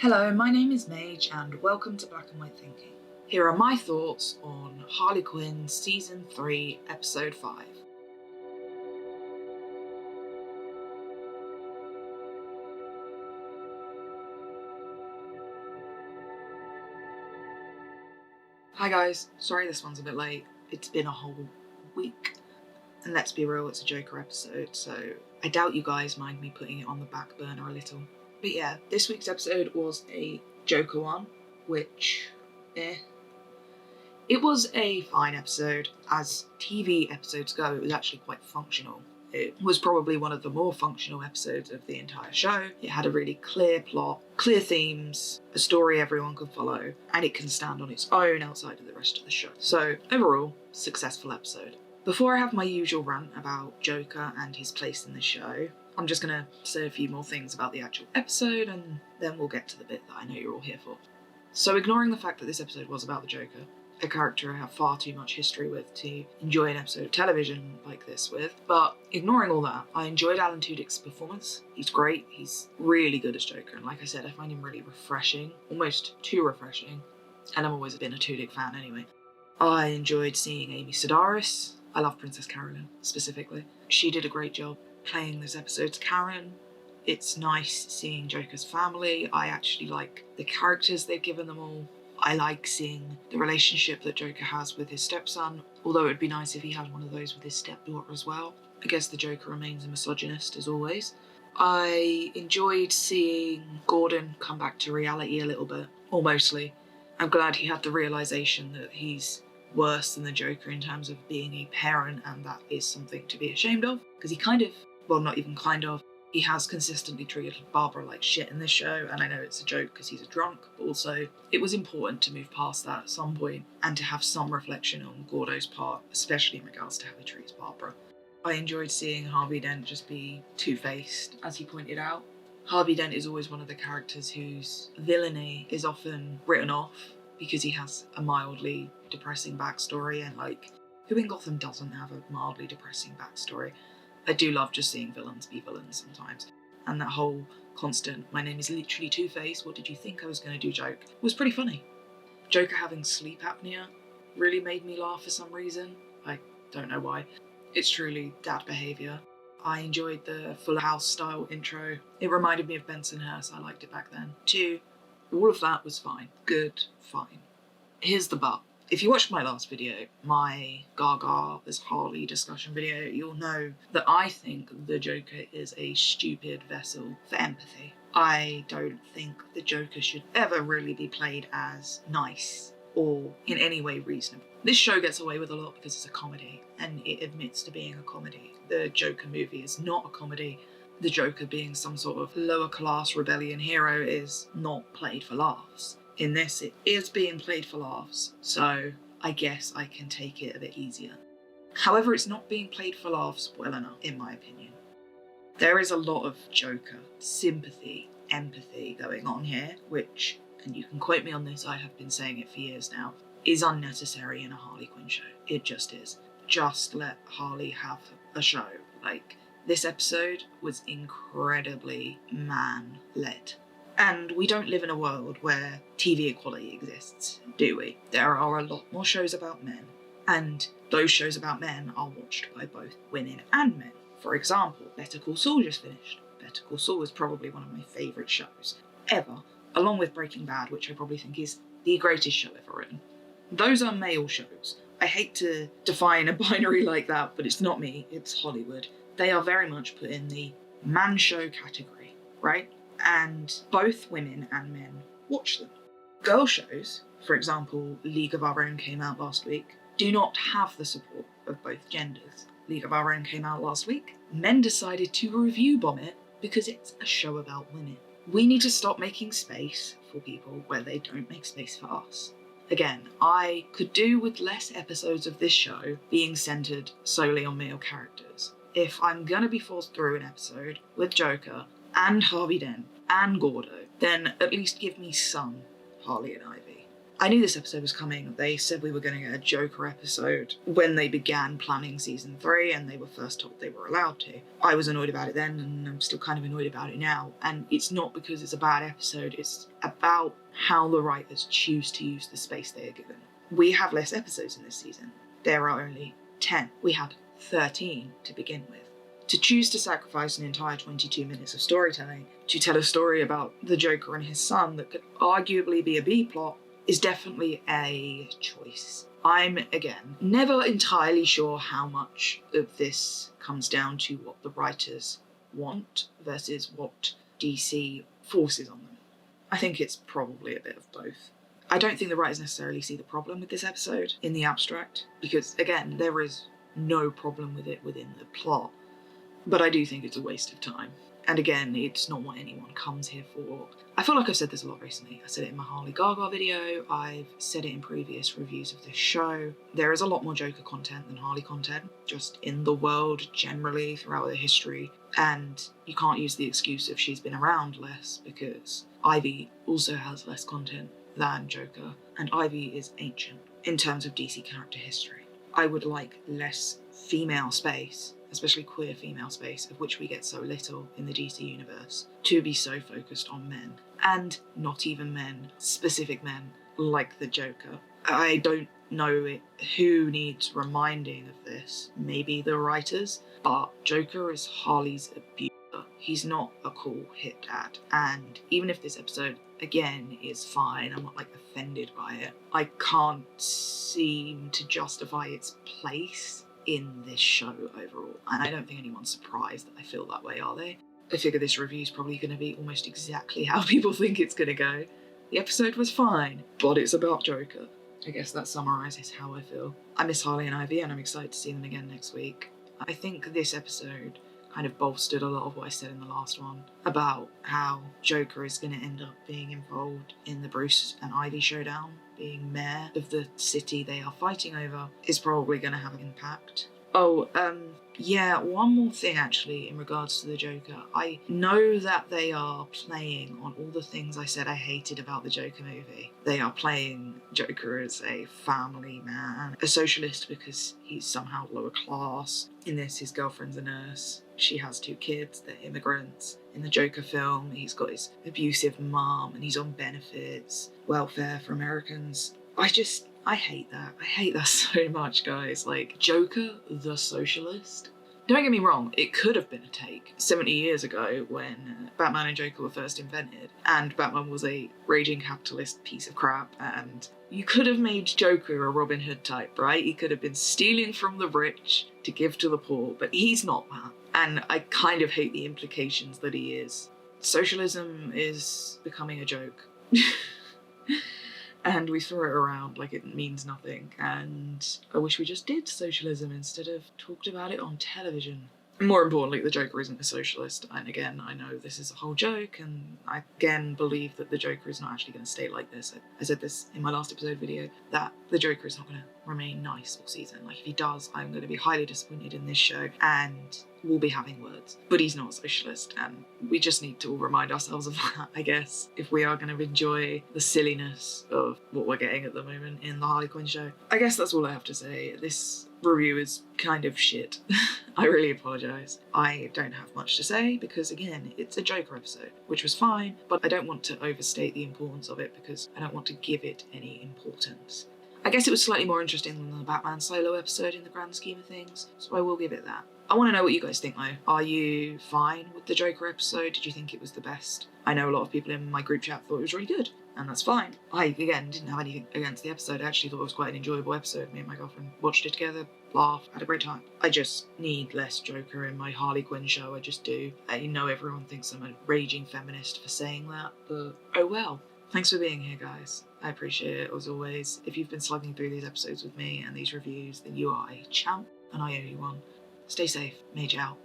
Hello, my name is Mage and welcome to Black and White Thinking. Here are my thoughts on Harley Quinn Season 3, Episode 5. Hi guys, sorry this one's a bit late. It's been a whole week. And let's be real, it's a Joker episode, so I doubt you guys mind me putting it on the back burner a little. But yeah, this week's episode was a Joker one, which, It was a fine episode. As TV episodes go, it was actually quite functional. It was probably one of the more functional episodes of the entire show. It had a really clear plot, clear themes, a story everyone could follow, and it can stand on its own outside of the rest of the show. So overall, successful episode. Before I have my usual rant about Joker and his place in the show, I'm just gonna say a few more things about the actual episode and then we'll get to the bit that I know you're all here for. So ignoring the fact that this episode was about the Joker, a character I have far too much history with to enjoy an episode of television like this with, but ignoring all that, I enjoyed Alan Tudyk's performance. He's great, he's really good as Joker, and like I said, I find him really refreshing, almost too refreshing, and I've always been a Tudyk fan anyway. I enjoyed seeing Amy Sedaris. I love Princess Carolyn, specifically. She did a great job playing this episode's Karen. It's nice seeing Joker's family. I actually like the characters they've given them all. I like seeing the relationship that Joker has with his stepson, although it'd be nice if he had one of those with his stepdaughter as well. I guess the Joker remains a misogynist as always. I enjoyed seeing Gordon come back to reality a little bit, or mostly. I'm glad he had the realisation that he's worse than the Joker in terms of being a parent, and that is something to be ashamed of, because he not even kind of, he has consistently treated Barbara like shit in this show, and I know it's a joke because he's a drunk, but also it was important to move past that at some point and to have some reflection on Gordo's part, especially in regards to how he treats Barbara. I enjoyed seeing Harvey Dent just be two-faced, as he pointed out. Harvey Dent is always one of the characters whose villainy is often written off because he has a mildly depressing backstory, and like, who in Gotham doesn't have a mildly depressing backstory? I do love just seeing villains be villains sometimes. And that whole constant, my name is literally Two-Face, what did you think I was going to do joke was pretty funny. Joker having sleep apnea really made me laugh for some reason. I don't know why. It's truly dad behaviour. I enjoyed the Full House style intro. It reminded me of Bensonhurst, I liked it back then too. All of that was fine. Good, fine. Here's the but. If you watched my last video, my Gaga as Harley discussion video, you'll know that I think the Joker is a stupid vessel for empathy. I don't think the Joker should ever really be played as nice or in any way reasonable. This show gets away with a lot because it's a comedy, and it admits to being a comedy. The Joker movie is not a comedy. The Joker being some sort of lower class rebellion hero is not played for laughs. In this, it is being played for laughs, so I guess I can take it a bit easier. However, it's not being played for laughs well enough, in my opinion. There is a lot of Joker sympathy, empathy going on here, which, and you can quote me on this, I have been saying it for years now, is unnecessary in a Harley Quinn show. It just is. Just let Harley have a show. Like, this episode was incredibly man-led. And we don't live in a world where TV equality exists, do we? There are a lot more shows about men, and those shows about men are watched by both women and men. For example, Better Call Saul just finished. Better Call Saul is probably one of my favourite shows ever, along with Breaking Bad, which I probably think is the greatest show ever written. Those are male shows. I hate to define a binary like that, but it's not me, it's Hollywood. They are very much put in the man show category, right? And both women and men watch them. Girl shows, for example, League of Our Own came out last week, do not have the support of both genders. League of Our Own came out last week. Men decided to review bomb it because it's a show about women. We need to stop making space for people where they don't make space for us. Again, I could do with less episodes of this show being centred solely on male characters. If I'm gonna be forced through an episode with Joker and Harvey Dent and Gordo, then at least give me some Harley and Ivy. I knew this episode was coming. They said we were going to get a Joker episode when they began planning season 3 and they were first told they were allowed to. I was annoyed about it then and I'm still kind of annoyed about it now. And it's not because it's a bad episode, it's about how the writers choose to use the space they are given. We have less episodes in this season. There are only 10. We had 13 to begin with. To choose to sacrifice an entire 22 minutes of storytelling to tell a story about the Joker and his son that could arguably be a B-plot is definitely a choice. I'm, again, never entirely sure how much of this comes down to what the writers want versus what DC forces on them. I think it's probably a bit of both. I don't think the writers necessarily see the problem with this episode in the abstract, because, again, there is no problem with it within the plot. But I do think it's a waste of time. And again, it's not what anyone comes here for. I feel like I've said this a lot recently. I said it in my Harley Gaga video, I've said it in previous reviews of this show. There is a lot more Joker content than Harley content, just in the world generally throughout the history. And you can't use the excuse of she's been around less, because Ivy also has less content than Joker, and Ivy is ancient in terms of DC character history. I would like less female space, especially queer female space, of which we get so little in the DC universe, to be so focused on men. And not even men, specific men, like the Joker. I don't know who needs reminding of this. Maybe the writers, but Joker is Harley's abuser. He's not a cool hit dad. And even if this episode, again, is fine, I'm not like offended by it, I can't seem to justify its place in this show overall. And I don't think anyone's surprised that I feel that way, are they? I figure this review is probably going to be almost exactly how people think it's going to go. The episode was fine, but it's about Joker. I guess that summarises how I feel. I miss Harley and Ivy and I'm excited to see them again next week. I think this episode kind of bolstered a lot of what I said in the last one about how Joker is going to end up being involved in the Bruce and Ivy showdown. Being mayor of the city they are fighting over is probably going to have an impact. Yeah, one more thing actually in regards to the Joker. I know that they are playing on all the things I said I hated about the Joker movie. They are playing Joker as a family man, a socialist because he's somehow lower class. In this, his girlfriend's a nurse. She has 2 kids, they're immigrants. In the Joker film, he's got his abusive mum and he's on benefits, welfare for Americans. I hate that. I hate that so much, guys. Like, Joker the socialist? Don't get me wrong, it could have been a take 70 years ago when Batman and Joker were first invented and Batman was a raging capitalist piece of crap, and you could have made Joker a Robin Hood type, right? He could have been stealing from the rich to give to the poor, but he's not that. And I kind of hate the implications that he is. Socialism is becoming a joke. And we throw it around like it means nothing, and I wish we just did socialism instead of talked about it on television. More importantly, the Joker isn't a socialist, and again, I know this is a whole joke, and I again believe that the Joker is not actually going to stay like this. I said this in my last episode video, that the Joker is not going to remain nice all season. Like, if he does, I'm going to be highly disappointed in this show, and we'll be having words. But he's not a socialist, and we just need to all remind ourselves of that, I guess, if we are going to enjoy the silliness of what we're getting at the moment in the Harley Quinn show. I guess that's all I have to say. This review is kind of shit. I really apologise. I don't have much to say because, again, it's a Joker episode, which was fine, but I don't want to overstate the importance of it because I don't want to give it any importance. I guess it was slightly more interesting than the Batman solo episode in the grand scheme of things, so I will give it that. I want to know what you guys think though. Are you fine with the Joker episode? Did you think it was the best? I know a lot of people in my group chat thought it was really good, and that's fine. I, again, didn't have anything against the episode. I actually thought it was quite an enjoyable episode. Me and my girlfriend watched it together, laughed, had a great time. I just need less Joker in my Harley Quinn show, I just do. I know everyone thinks I'm a raging feminist for saying that, but oh well. Thanks for being here, guys. I appreciate it, as always. If you've been slugging through these episodes with me and these reviews, then you are a champ, and I owe you one. Stay safe. Mage out.